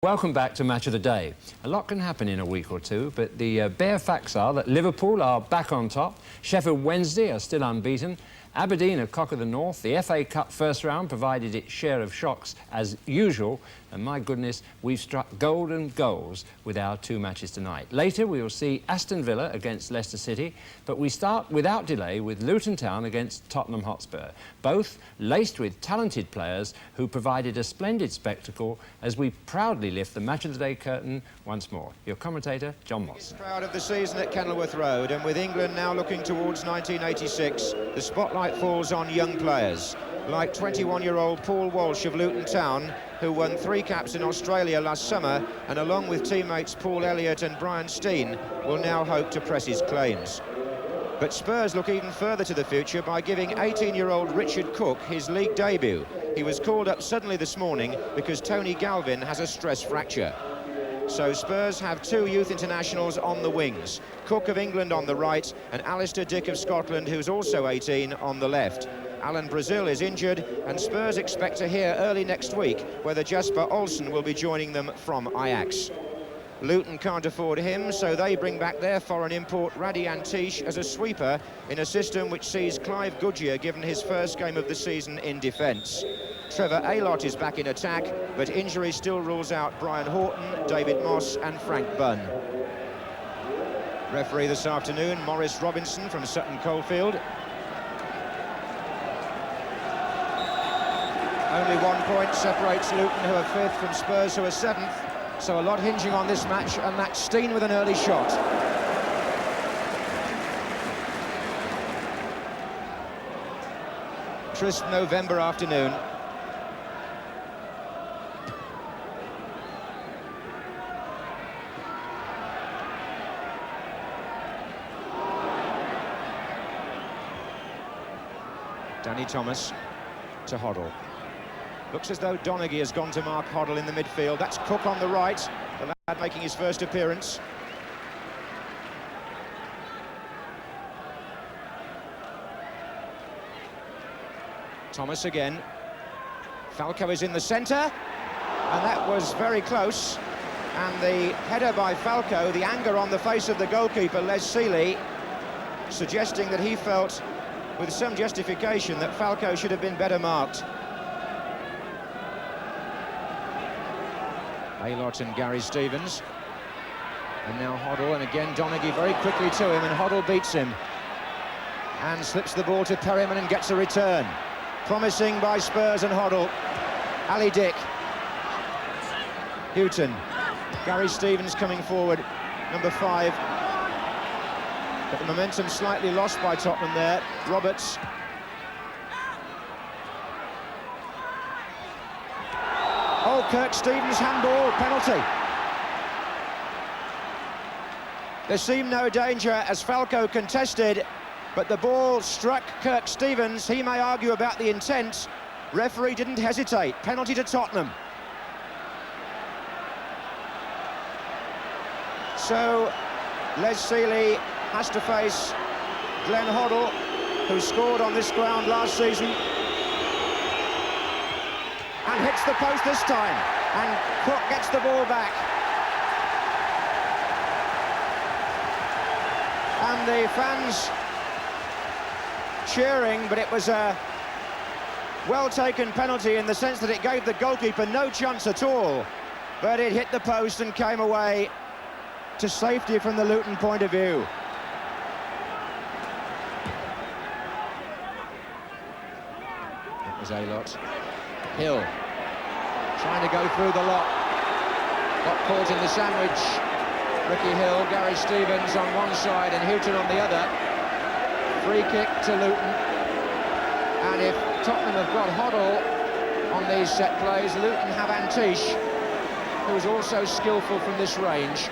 Welcome back to Match of the Day. A lot can happen in a week or two, but the bare facts are that Liverpool are back on top, Sheffield Wednesday are still unbeaten, Aberdeen are cock of the north, the FA Cup first round provided its share of shocks as usual, and my goodness, we've struck golden goals with our two matches tonight. Later we will see Aston Villa against Leicester City, but we start without delay with Luton Town against Tottenham Hotspur, both laced with talented players who provided a splendid spectacle as we proudly lift the Match of the Day curtain once more. Your commentator, John Moss. Proud of the season at Kenilworth Road, and with England now looking towards 1986, the spotlight falls on young players like 21-year-old Paul Walsh of Luton Town, who won 3 caps in Australia last summer, and along with teammates Paul Elliott and Brian Steen, will now hope to press his claims. But Spurs look even further to the future by giving 18-year-old Richard Cook his league debut. He was called up suddenly this morning because Tony Galvin has a stress fracture. So Spurs have 2 youth internationals on the wings, Cook of England on the right and Alistair Dick of Scotland, who's also 18, on the left. Alan Brazil is injured, and Spurs expect to hear early next week whether Jasper Olsen will be joining them from Ajax. Luton can't afford him, so they bring back their foreign import Radi Antish as a sweeper in a system which sees Clive Goodyear given his first game of the season in defence. Trevor Aylott is back in attack, but injury still rules out Brian Horton, David Moss and Frank Bunn. Referee this afternoon, Maurice Robinson from Sutton Coldfield. Only 1 point separates Luton, who are 5th, from Spurs, who are 7th. So a lot hinging on this match, and that's Steen with an early shot. Crisp November afternoon. Danny Thomas to Hoddle. Looks as though Donaghy has gone to mark Hoddle in the midfield. That's Cook on the right, the lad making his first appearance. Thomas again. Falco is in the centre, and that was very close. And the header by Falco, the anger on the face of the goalkeeper, Les Sealey, suggesting that he felt, with some justification, that Falco should have been better marked. Aylott and Gary Stevens. And now Hoddle, and again Donaghy very quickly to him, and Hoddle beats him. And slips the ball to Perryman and gets a return. Promising by Spurs and Hoddle. Ali Dick. Houghton. Gary Stevens coming forward, number 5. But the momentum slightly lost by Tottenham there. Roberts. Oh, Kirk Stevens handball, penalty. There seemed no danger as Falco contested, but the ball struck Kirk Stevens. He may argue about the intent. Referee didn't hesitate. Penalty to Tottenham. So Les Sealey has to face Glenn Hoddle, who scored on this ground last season, and hits the post this time, and Cook gets the ball back. And the fans cheering, but it was a well-taken penalty in the sense that it gave the goalkeeper no chance at all, but it hit the post and came away to safety from the Luton point of view. That was Aylott. Hill trying to go through the lot. Got caught in the sandwich. Ricky Hill, Gary Stevens on one side and Houghton on the other. Free kick to Luton. And if Tottenham have got Hoddle on these set plays, Luton have Antish, who's also skillful from this range.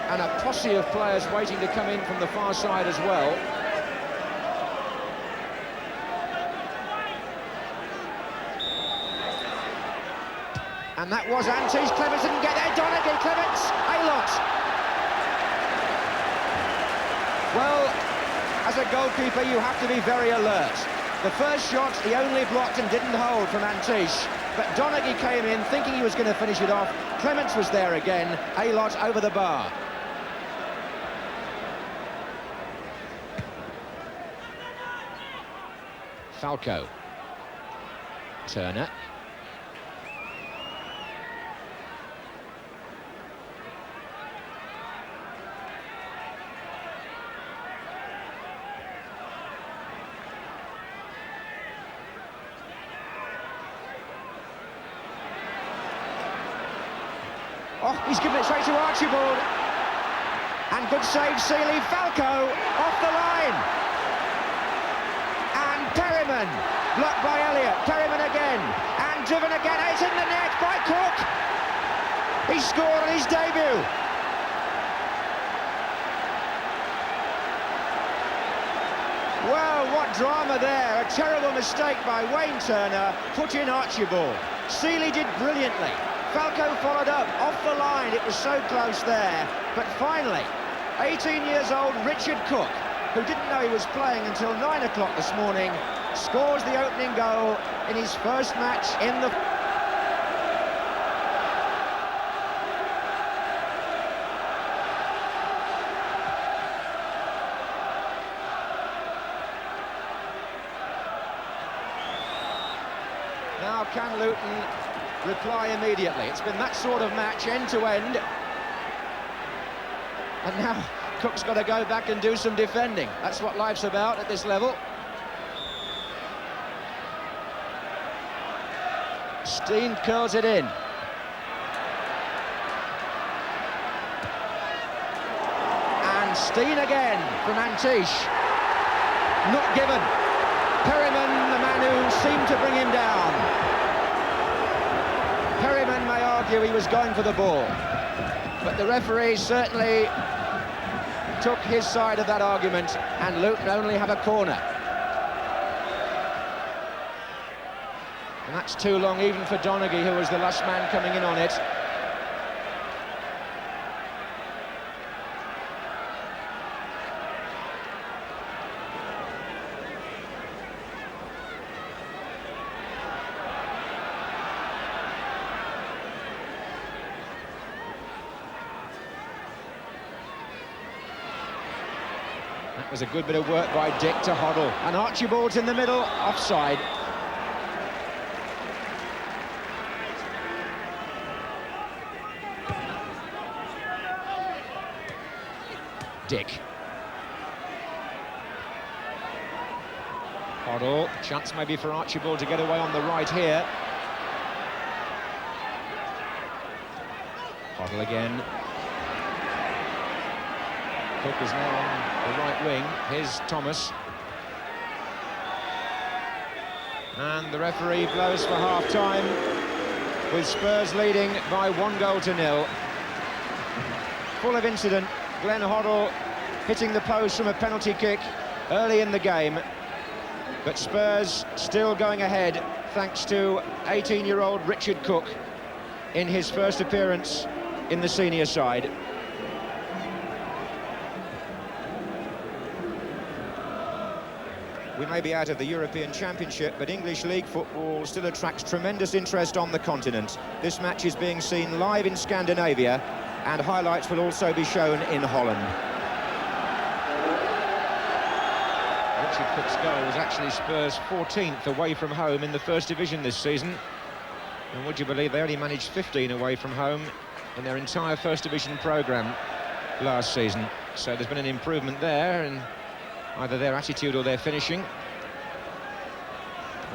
And a posse of players waiting to come in from the far side as well. And that was Antish. Clements didn't get there. Donaghy, Clements, Aylott. Well, as a goalkeeper, you have to be very alert. The first shot, he only blocked and didn't hold from Antish. But Donaghy came in thinking he was going to finish it off, Clements was there again. A-Lot over the bar. Falco. Turner. Oh, he's given it straight to Archibald. And good save, Seeley. Falco off the line. And Perryman, blocked by Elliott. Perryman again. And driven again. It's in the net by Cook. He scored on his debut. Well, what drama there. A terrible mistake by Wayne Turner. Put in Archibald. Seeley did brilliantly. Falco followed up, off the line, it was so close there. But finally, 18 years old Richard Cook, who didn't know he was playing until 9 o'clock this morning, scores the opening goal in his first match in the... Now can Luton reply immediately? It's been that sort of match, end to end. And now Cook's got to go back and do some defending. That's what life's about at this level. Steen curls it in. And Steen again from Antiche. Not given. Perryman, the man who seemed to bring him down. Perryman may argue he was going for the ball, but the referee certainly took his side of that argument, and Luton only have a corner. And that's too long even for Donaghy, who was the last man coming in on it. That was a good bit of work by Dick to Hoddle. And Archibald's in the middle, offside. Dick. Hoddle, chance maybe for Archibald to get away on the right here. Hoddle again. Cook is now on the right wing. Here's Thomas. And the referee blows for half-time, with Spurs leading by 1-0. Full of incident. Glenn Hoddle hitting the post from a penalty kick early in the game. But Spurs still going ahead, thanks to 18-year-old Richard Cook in his first appearance in the senior side. We may be out of the European Championship, but English League football still attracts tremendous interest on the continent. This match is being seen live in Scandinavia, and highlights will also be shown in Holland. Richard Cook's goal was actually Spurs' 14th away from home in the First Division this season. And would you believe they only managed 15 away from home in their entire First Division programme last season. So there's been an improvement there in either their attitude or their finishing.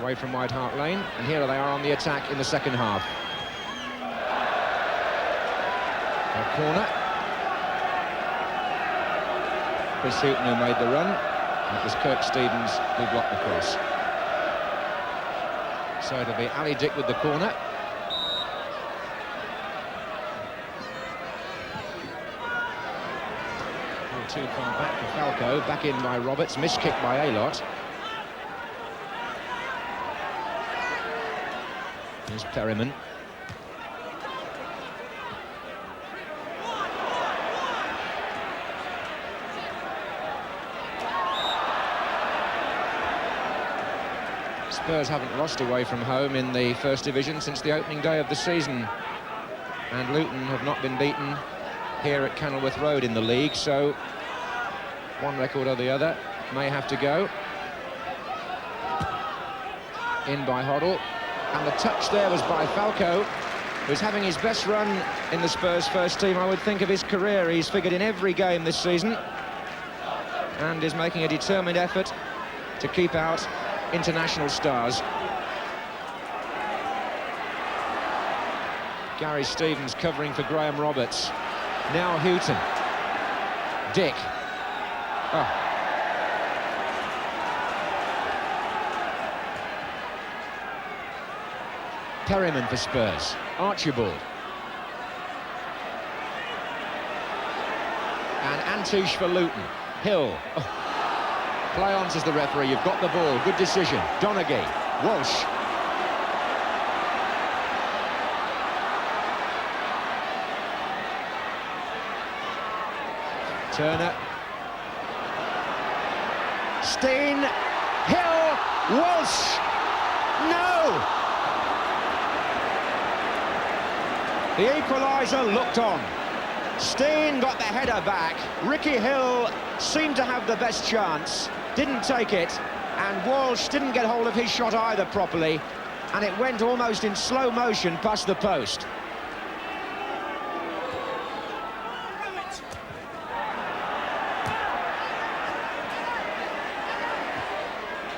Away from White Hart Lane, and here they are on the attack in the second half. A corner. Chris Hughton who made the run. It was Kirk Stevens who blocked the cross. So it'll be Ali Dick with the corner. Too far back for Falco, back in by Roberts, missed kick by A-Lot. Here's Perryman. Spurs haven't lost away from home in the First Division since the opening day of the season And Luton have not been beaten here at Kenilworth Road in the league, so one record or the other may have to go. In by Hoddle, and the touch there was by Falco, who's having his best run in the Spurs first team, I would think, of his career. He's figured in every game this season and is making a determined effort to keep out international stars. Gary Stevens covering for Graham Roberts. Now Houghton. Dick. Oh. Perryman for Spurs. Archibald. And Antish for Luton. Hill. Oh. Play on, says the referee. You've got the ball. Good decision. Donaghy. Walsh. Turner. Steen. Hill. Walsh. No! The equaliser looked on. Steen got the header back. Ricky Hill seemed to have the best chance. Didn't take it. And Walsh didn't get hold of his shot either properly. And it went almost in slow motion past the post.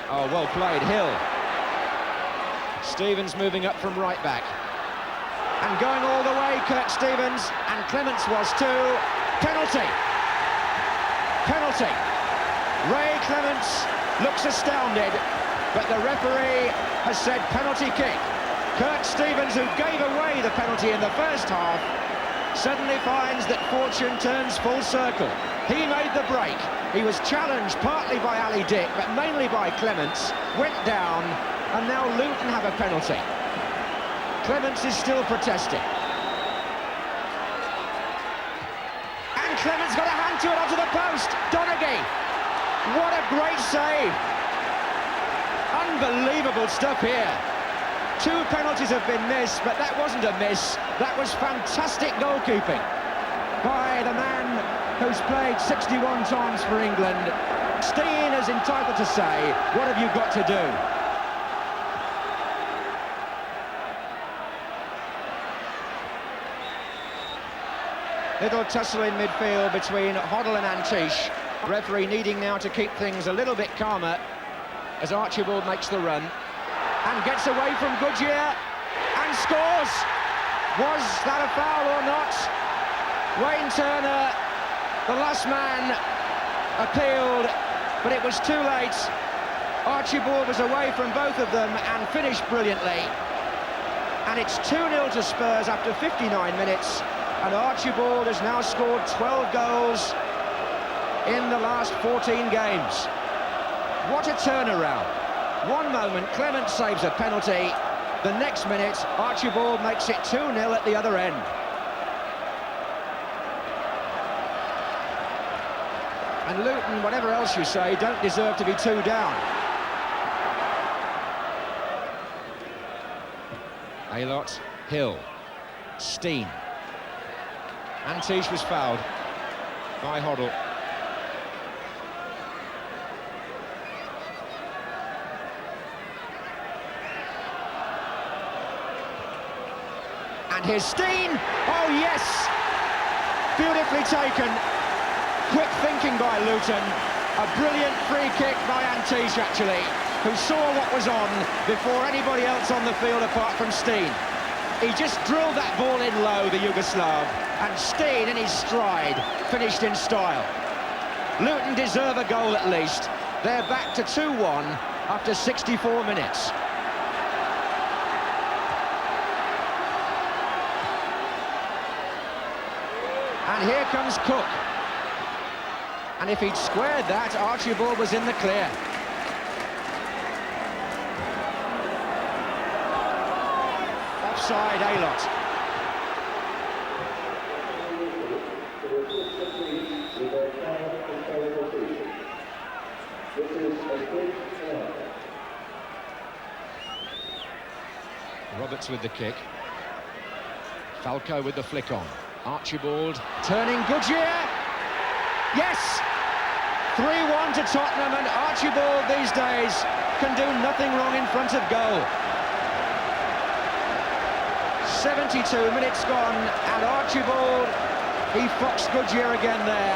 Oh, well played, Hill. Stevens moving up from right back. And going all the way, Kirk Stevens, and Clements was too. Penalty. Penalty. Ray Clements looks astounded, but the referee has said penalty kick. Kirk Stevens, who gave away the penalty in the first half, suddenly finds that fortune turns full circle. He made the break. He was challenged partly by Ali Dick, but mainly by Clements, went down, and now Luton have a penalty. Clements is still protesting. And Clements got a hand to it onto the post. Donaghy. What a great save. Unbelievable stuff here. 2 penalties have been missed, but that wasn't a miss. That was fantastic goalkeeping by the man who's played 61 times for England. Steen is entitled to say, what have you got to do? Little tussle in midfield between Hoddle and Antish. Referee needing now to keep things a little bit calmer as Archibald makes the run and gets away from Goodyear and scores. Was that a foul or not? Wayne Turner, the last man, appealed, but it was too late. Archibald was away from both of them and finished brilliantly. And it's 2-0 to Spurs after 59 minutes. And Archibald has now scored 12 goals in the last 14 games. What a turnaround. One moment, Clement saves a penalty. The next minute, Archibald makes it 2-0 at the other end. And Luton, whatever else you say, don't deserve to be 2 down. Aylott, Hill, Steen. Antish was fouled by Hoddle. And here's Steen. Oh, yes! Beautifully taken. Quick thinking by Luton. A brilliant free kick by Antish, actually, who saw what was on before anybody else on the field apart from Steen. He just drilled that ball in low, the Yugoslav, and Steen, in his stride, finished in style. Luton deserve a goal at least. They're back to 2-1 after 64 minutes. And here comes Cook. And if he'd squared that, Archibald was in the clear. Offside, Aylott. Roberts with the kick. Falco with the flick on. Archibald turning Goodyear. Yes! 3-1 to Tottenham, and Archibald these days can do nothing wrong in front of goal. 72 minutes gone, and Archibald, he foxed Goodyear again there,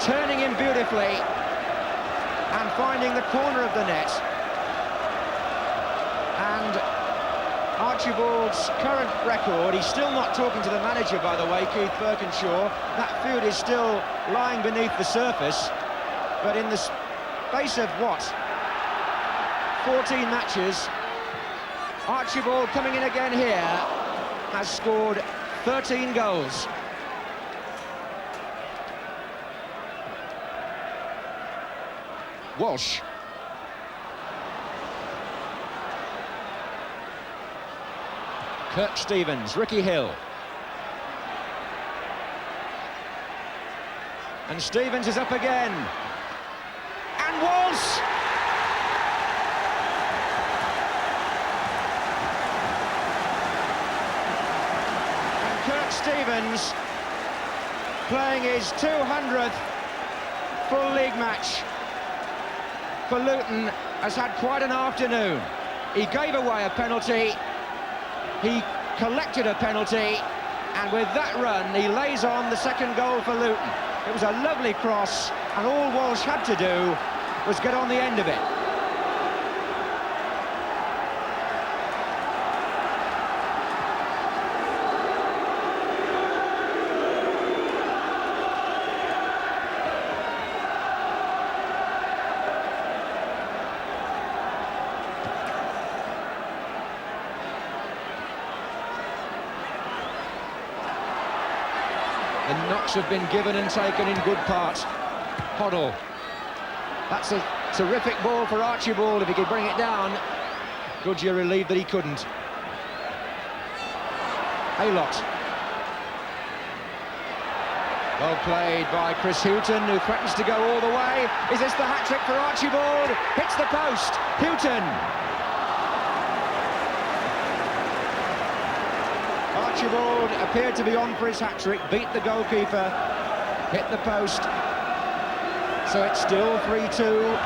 turning him beautifully and finding the corner of the net. And Archibald's current record, he's still not talking to the manager, by the way, Keith Birkinshaw. That feud is still lying beneath the surface. But in the space of, what, 14 matches, Archibald coming in again here has scored 13 goals. Walsh. Kirk Stevens, Ricky Hill. And Stevens is up again. And Walsh! And Kirk Stevens playing his 200th full league match for Luton has had quite an afternoon. He gave away a penalty, he collected a penalty, and with that run he lays on the second goal for Luton. It was a lovely cross, and all Walsh had to do was get on the end of it. The knocks have been given and taken in good part. Hoddle. That's a terrific ball for Archibald if he could bring it down. Goodyear relieved that he couldn't. Aylott. Well played by Chris Houghton, who threatens to go all the way. Is this the hat-trick for Archibald? Hits the post. Houghton. Archibald appeared to be on for his hat-trick, beat the goalkeeper, hit the post. So it's still 3-2.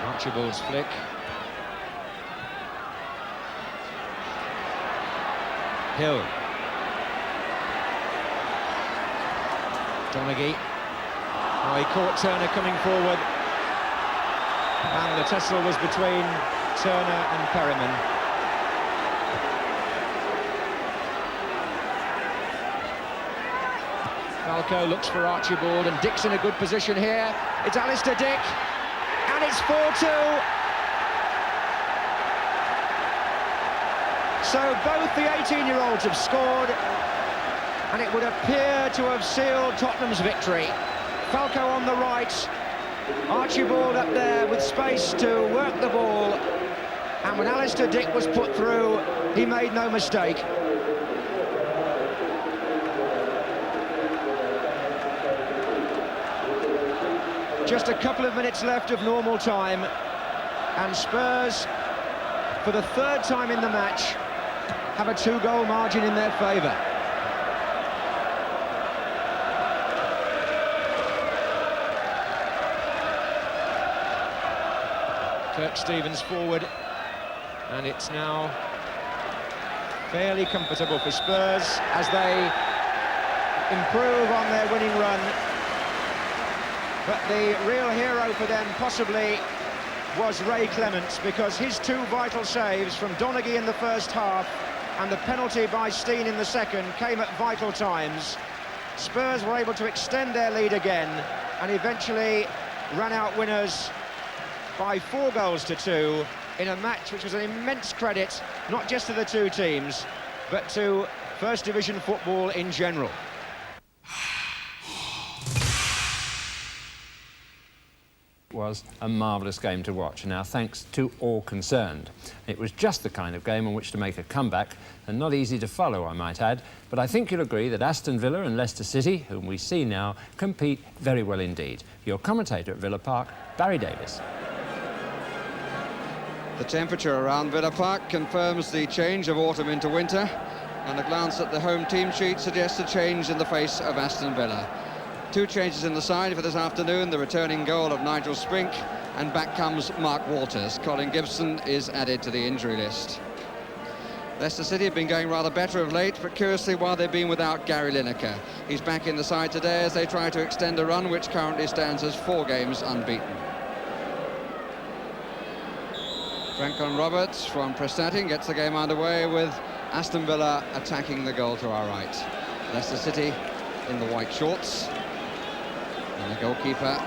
Archibald's flick. Hill. Donaghy. Oh, he caught Turner coming forward. And the tussle was between Turner and Perryman. Falco looks for Archibald, and Dick's in a good position here. It's Alistair Dick, and it's 4-2. So both the 18-year-olds have scored, and it would appear to have sealed Tottenham's victory. Falco on the right, Archibald up there with space to work the ball, and when Alistair Dick was put through, he made no mistake. Just a couple of minutes left of normal time, and Spurs, for the third time in the match, have a 2-goal margin in their favour. Kirk Stevens forward, and it's now fairly comfortable for Spurs as they improve on their winning run. But the real hero for them possibly was Ray Clements, because his 2 vital saves from Donaghy in the first half and the penalty by Steen in the second came at vital times. Spurs were able to extend their lead again and eventually ran out winners by 4-2 in a match which was an immense credit, not just to the 2 teams, but to First Division football in general. Was a marvellous game to watch. Now, thanks to all concerned. It was just the kind of game on which to make a comeback, and not easy to follow, I might add. But I think you'll agree that Aston Villa and Leicester City, whom we see now, compete very well indeed. Your commentator at Villa Park, Barry Davis. The temperature around Villa Park confirms the change of autumn into winter, and a glance at the home team sheet suggests a change in the face of Aston Villa. 2 changes in the side for this afternoon, the returning goal of Nigel Spink, and back comes Mark Walters. Colin Gibson is added to the injury list. Leicester City have been going rather better of late, but curiously while they've been without Gary Lineker. He's back in the side today as they try to extend a run which currently stands as 4 games unbeaten. Franklin Roberts from Prestatyn gets the game underway with Aston Villa attacking the goal to our right. Leicester City in the white shorts. And the goalkeeper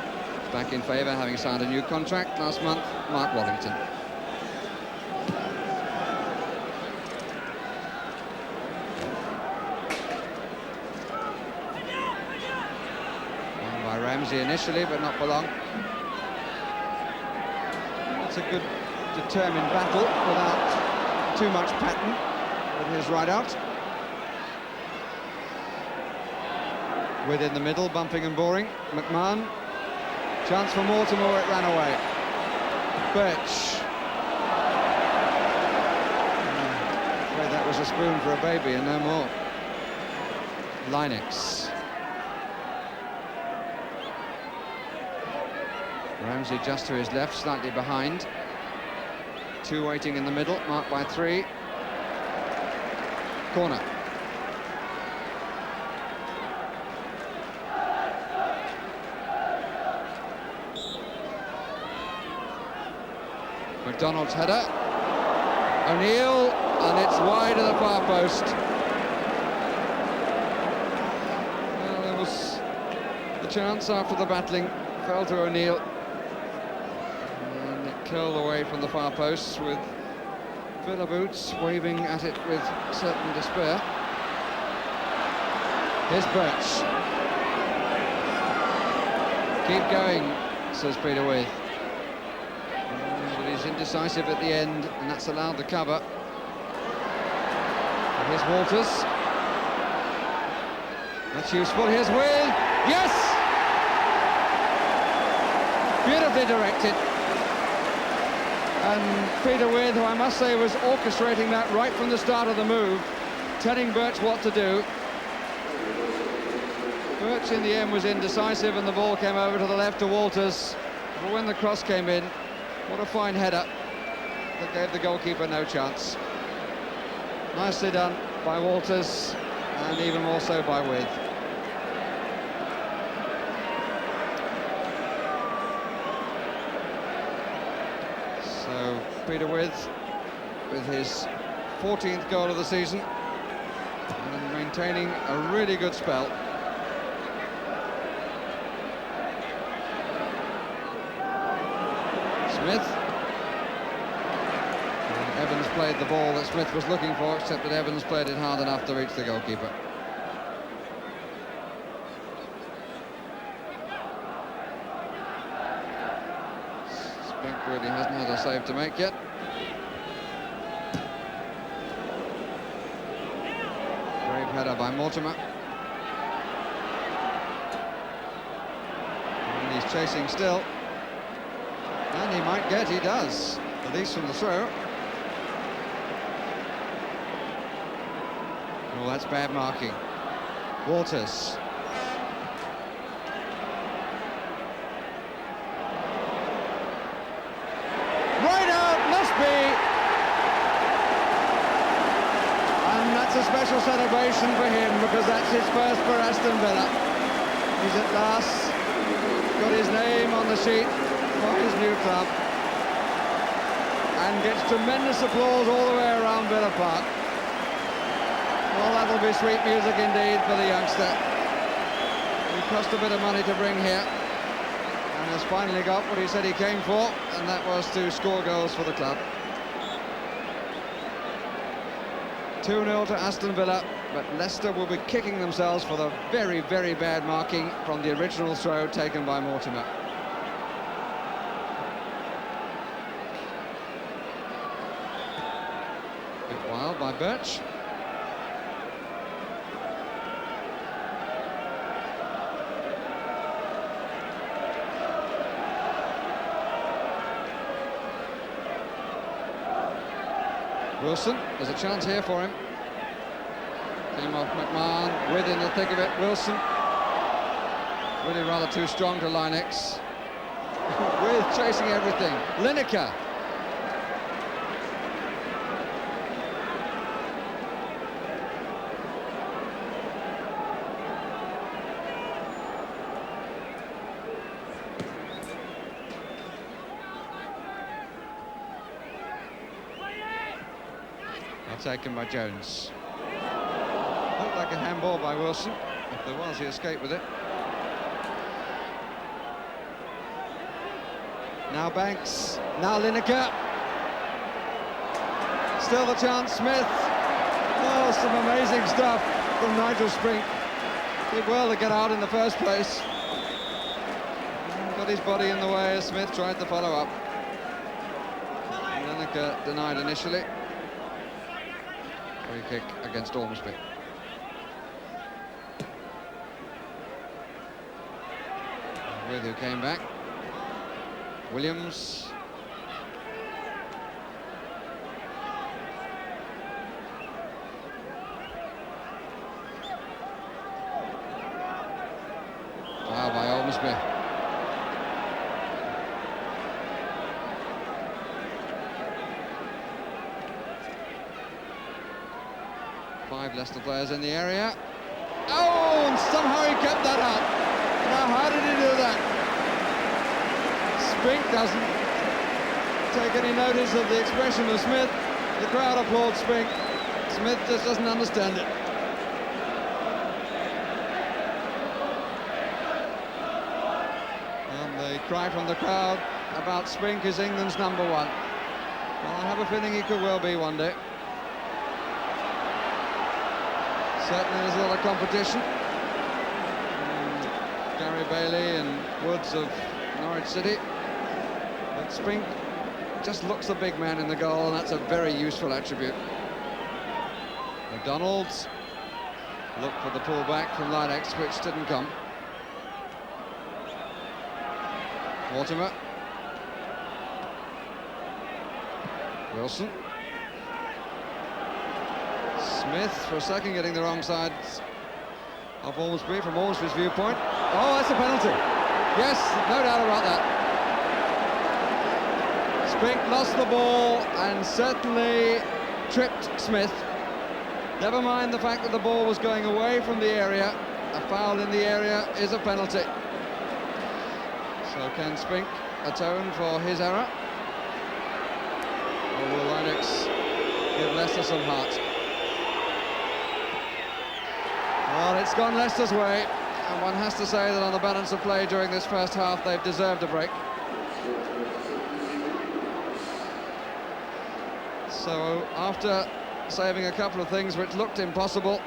back in favour, having signed a new contract last month, Mark Waddington. Won by Ramsey initially, but not for long. It's a good, determined battle without too much pattern with his right out. Within the middle, bumping and boring. McMahon. Chance for Mortimer, it ran away. Birch. Afraid that was a spoon for a baby and no more. Linux. Ramsey just to his left, slightly behind. 2 waiting in the middle, marked by 3. Corner. McDonald's header. O'Neill, and it's wide of the far post. Well, there was the chance after the battling, fell to O'Neill. And it curled away from the far post with Villa boots waving at it with certain despair. Here's Birch. Keep going, says Peter With. But he's indecisive at the end, and that's allowed the cover. And here's Walters. That's useful. Here's With. Yes! Beautifully directed. And Peter With, who I must say was orchestrating that right from the start of the move, telling Birch what to do. Birch in the end was indecisive and the ball came over to the left to Walters. But when the cross came in, what a fine header that gave the goalkeeper no chance. Nicely done by Walters, and even more so by With. So Peter with his 14th goal of the season and maintaining a really good spell. Smith. And Evans played the ball that Smith was looking for, except that Evans played it hard enough to reach the goalkeeper. Spink really hasn't had a save to make yet. Brave header by Mortimer. And he's chasing still. And he might get, he does, at least from the throw. Oh, that's bad marking. Walters. Right out, must be. And that's a special celebration for him, because that's his first for Aston Villa. He's at last got his name on the sheet for his new club, and gets tremendous applause all the way around Villa Park. Well, that'll be sweet music indeed for the youngster. He cost a bit of money to bring here, and has finally got what he said he came for, and that was to score goals for the club. 2-0 to Aston Villa, but Leicester will be kicking themselves for the very, very bad marking from the original throw taken by Mortimer. Bit wild by Birch. Wilson, there's a chance here for him. Came off McMahon, with in the thick of it, Wilson. Really rather too strong to Linex. With chasing everything, Lineker. Taken by Jones. Looked like a handball by Wilson. If there was, he escaped with it. Now Banks, now Lineker. Still the chance, Smith. Oh, some amazing stuff from Nigel Spink. Did well to get out in the first place. Got his body in the way as Smith tried to follow up. Lineker denied initially. Free kick against Ormsby. With who came back. Williams. Foul by Ormsby. Five Leicester players in the area. Oh, and somehow he kept that out. Now, how did he do that? Spink doesn't take any notice of the expression of Smith. The crowd applauds Spink. Smith just doesn't understand it. And the cry from the crowd about Spink is England's #1. Well, I have a feeling he could well be one day. Certainly there's a lot of competition. Gary Bailey and Woods of Norwich City. But Spink just looks the big man in the goal, and that's a very useful attribute. McDonald's looked for the pullback from Linex, which didn't come. Mortimer. Wilson. Smith, for a second, getting the wrong side of Ormsby from Ormsby's viewpoint. Oh, that's a penalty. Yes, no doubt about that. Spink lost the ball and certainly tripped Smith. Never mind the fact that the ball was going away from the area. A foul in the area is a penalty. So can Spink atone for his error? Or will Linex give Leicester some heart? Well, it's gone Leicester's way, and one has to say that on the balance of play during this first half, they've deserved a break. So, after saving a couple of things which looked impossible,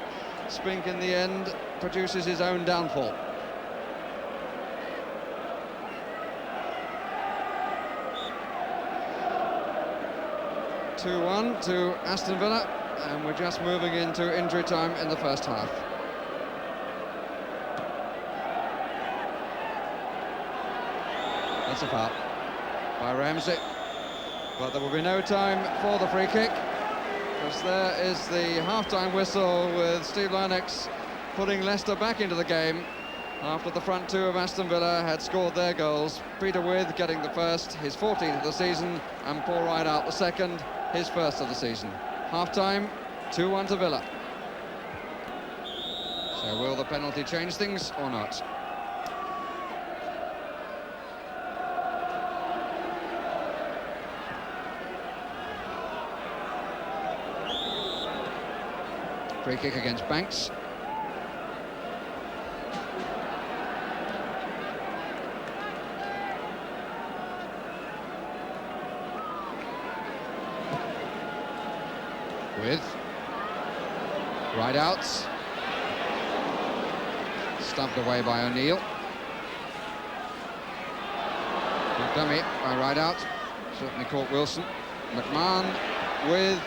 Spink in the end produces his own downfall. (2-1) to Aston Villa, and we're just moving into injury time in the first half. That's a foul by Ramsey, but there will be no time for the free kick, because there is the half-time whistle with Steve Linex putting Leicester back into the game after the front two of Aston Villa had scored their goals. Peter With getting the first, his 14th of the season, and Paul Rideout the second, his first of the season. Half-time, 2-1 to Villa. So will the penalty change things or not? Free kick against Banks. With Rideouts. Stubbed away by O'Neill. Good dummy by Rideout. Certainly caught Wilson. McMahon with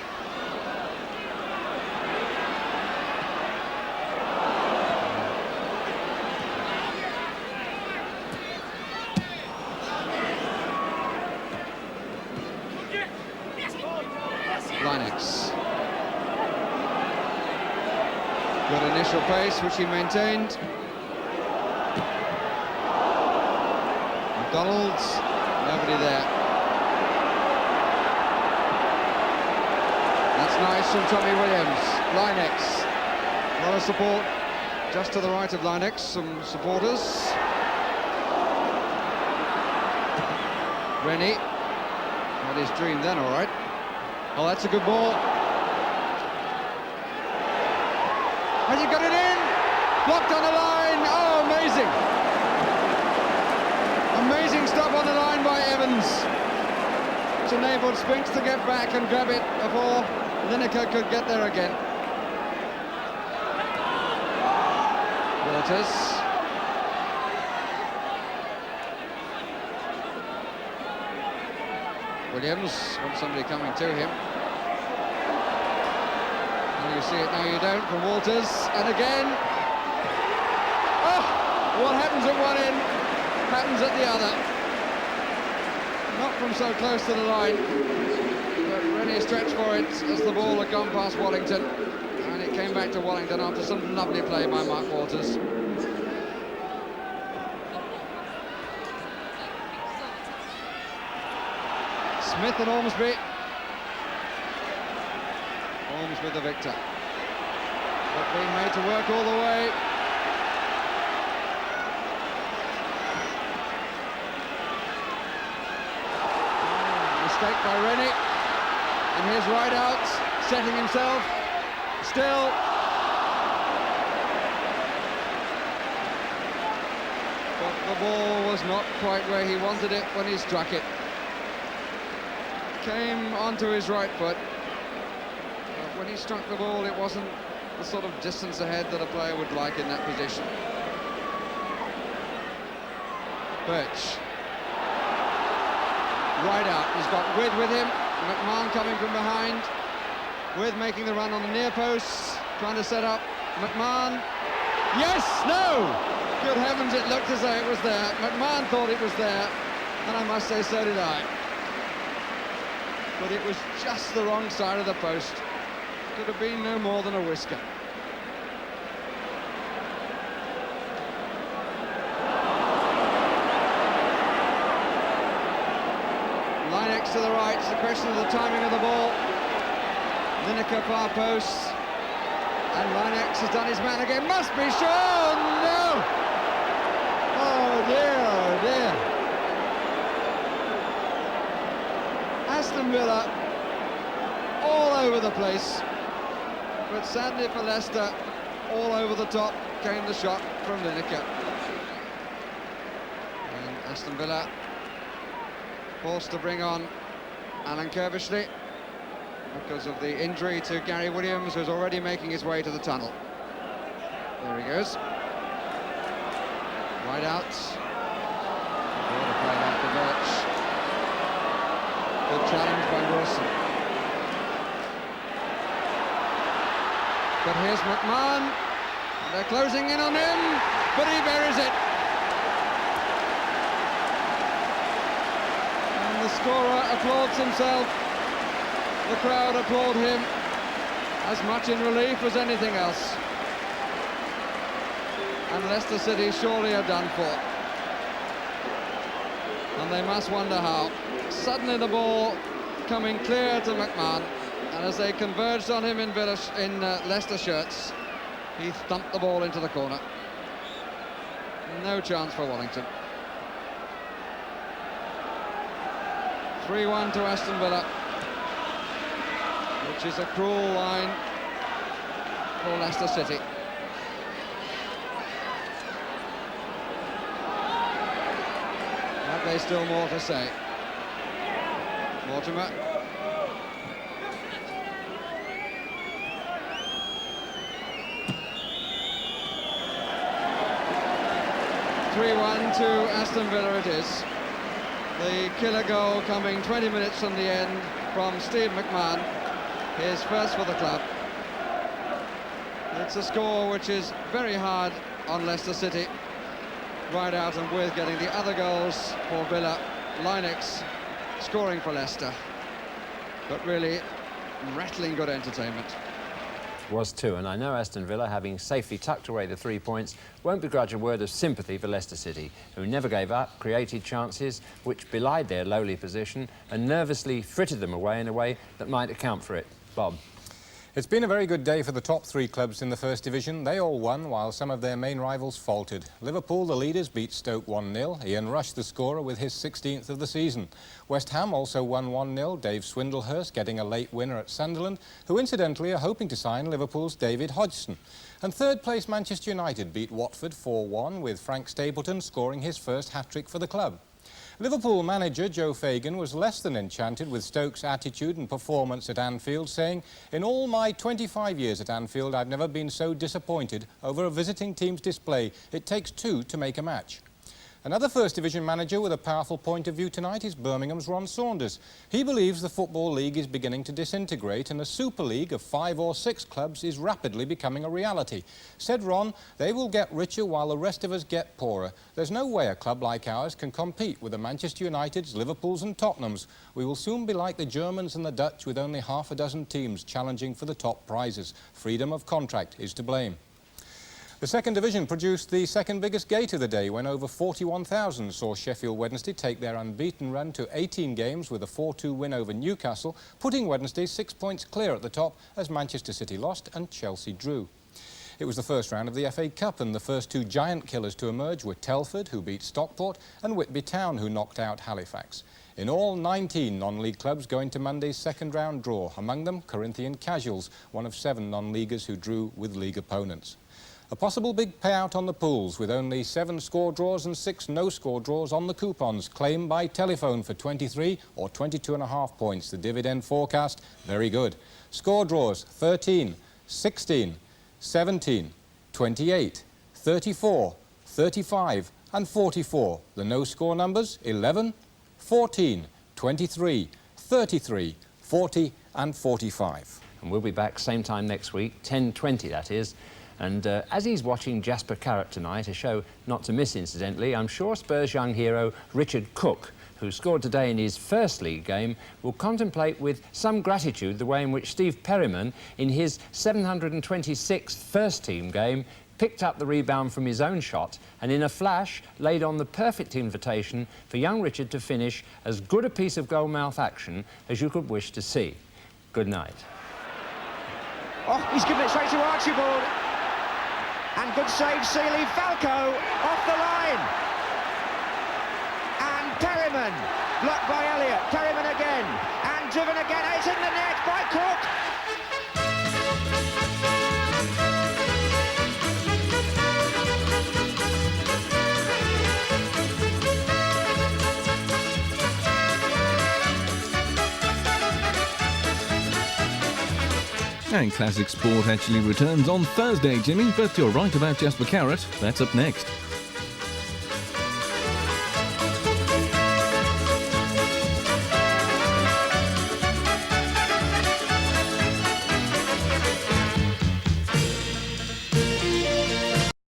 Linex. Good initial pace, which he maintained. McDonald's, nobody there. That's nice from Tommy Williams. Linex, a lot of support just to the right of Linex, some supporters. Rennie, had his dream then, all right. Oh, that's a good ball. Has he got it in? Blocked on the line. Oh, amazing. Amazing stuff on the line by Evans. It's enabled Spinks to get back and grab it before Lineker could get there again. Walters. Williams wants somebody coming to him. And you see it now, you don't, from Walters. And again. Oh! What happens at one end happens at the other. Not from so close to the line. But Rennie stretched for it as the ball had gone past Wallington. And it came back to Wallington after some lovely play by Mark Walters. Smith and Ormsby. Ormsby the victor. But being made to work all the way. Mistake by Rennie. And here's Rideout, setting himself. Still. But the ball was not quite where he wanted it when he struck it. Came onto his right foot, but when he struck the ball it wasn't the sort of distance ahead that a player would like in that position. Birch. Rideout, he's got With him, McMahon coming from behind, With making the run on the near post, trying to set up McMahon. Yes, no! Good heavens, it looked as though it was there. McMahon thought it was there, and I must say so did I. But it was just the wrong side of the post. Could have been no more than a whisker. Linex to the right, it's a question of the timing of the ball. Lineker far post. And Linex has done his man again. Must be shown! No! Oh dear, oh dear. Aston Villa all over the place, but sadly for Leicester, all over the top came the shot from Lineker. And Aston Villa forced to bring on Alan Kerbishley because of the injury to Gary Williams, who's already making his way to the tunnel. There he goes. Right out. What a play back to Birch. Good challenge by Wilson. But here's McMahon. They're closing in on him, but he buries it. And the scorer applauds himself. The crowd applaud him as much in relief as anything else. And Leicester City surely are done for. And they must wonder how. Suddenly the ball coming clear to McMahon, and as they converged on him in Leicester shirts, he thumped the ball into the corner. No chance for Wallington. 3-1 to Aston Villa, which is a cruel line for Leicester City. Have they still more to say? Mortimer. (3-1) to Aston Villa it is. The killer goal coming 20 minutes from the end from Steve McMahon, his first for the club. It's a score which is very hard on Leicester City. Rideout and With getting the other goals for Villa. Linex scoring for Leicester. But really, rattling good entertainment. Was too, and I know Aston Villa, having safely tucked away the 3 points, won't begrudge a word of sympathy for Leicester City, who never gave up, created chances which belied their lowly position and nervously frittered them away in a way that might account for it. Bob. It's been a very good day for the top three clubs in the First Division. They all won, while some of their main rivals faltered. Liverpool, the leaders, beat Stoke 1-0. Ian Rush, the scorer, with his 16th of the season. West Ham also won 1-0. Dave Swindlehurst getting a late winner at Sunderland, who incidentally are hoping to sign Liverpool's David Hodgson. And third place Manchester United beat Watford 4-1, with Frank Stapleton scoring his first hat-trick for the club. Liverpool manager Joe Fagan was less than enchanted with Stoke's attitude and performance at Anfield, saying, "In all my 25 years at Anfield, I've never been so disappointed over a visiting team's display. It takes two to make a match." Another First Division manager with a powerful point of view tonight is Birmingham's Ron Saunders. He believes the Football League is beginning to disintegrate and a Super League of 5 or 6 clubs is rapidly becoming a reality. Said Ron, "They will get richer while the rest of us get poorer. There's no way a club like ours can compete with the Manchester Uniteds, Liverpools and Tottenhams. We will soon be like the Germans and the Dutch with only half a dozen teams challenging for the top prizes. Freedom of contract is to blame." The Second Division produced the second biggest gate of the day when over 41,000 saw Sheffield Wednesday take their unbeaten run to 18 games with a 4-2 win over Newcastle, putting Wednesday 6 points clear at the top as Manchester City lost and Chelsea drew. It was the first round of the FA Cup, and the first two giant killers to emerge were Telford, who beat Stockport, and Whitby Town, who knocked out Halifax. In all, 19 non-league clubs go into Monday's second round draw, among them Corinthian Casuals, one of 7 non-leaguers who drew with league opponents. A possible big payout on the pools, with only 7 score draws and 6 no-score draws on the coupons, claimed by telephone for 23 or 22.5 points. The dividend forecast, very good. Score draws, 13, 16, 17, 28, 34, 35 and 44. The no-score numbers, 11, 14, 23, 33, 40 and 45. And we'll be back same time next week, 10:20 that is. And as he's watching Jasper Carrott tonight, a show not to miss incidentally, I'm sure Spurs young hero Richard Cook, who scored today in his first league game, will contemplate with some gratitude the way in which Steve Perryman, in his 726th first team game, picked up the rebound from his own shot and in a flash laid on the perfect invitation for young Richard to finish as good a piece of goalmouth action as you could wish to see. Good night. Oh, he's given it straight to Archibald. And good save, Seeley. Falco off the line. And Perryman, blocked by Elliott. Perryman again. And driven again. It's in the net by Cook. And Classic Sport actually returns on Thursday, Jimmy, but you're right about Jasper Carrott. That's up next.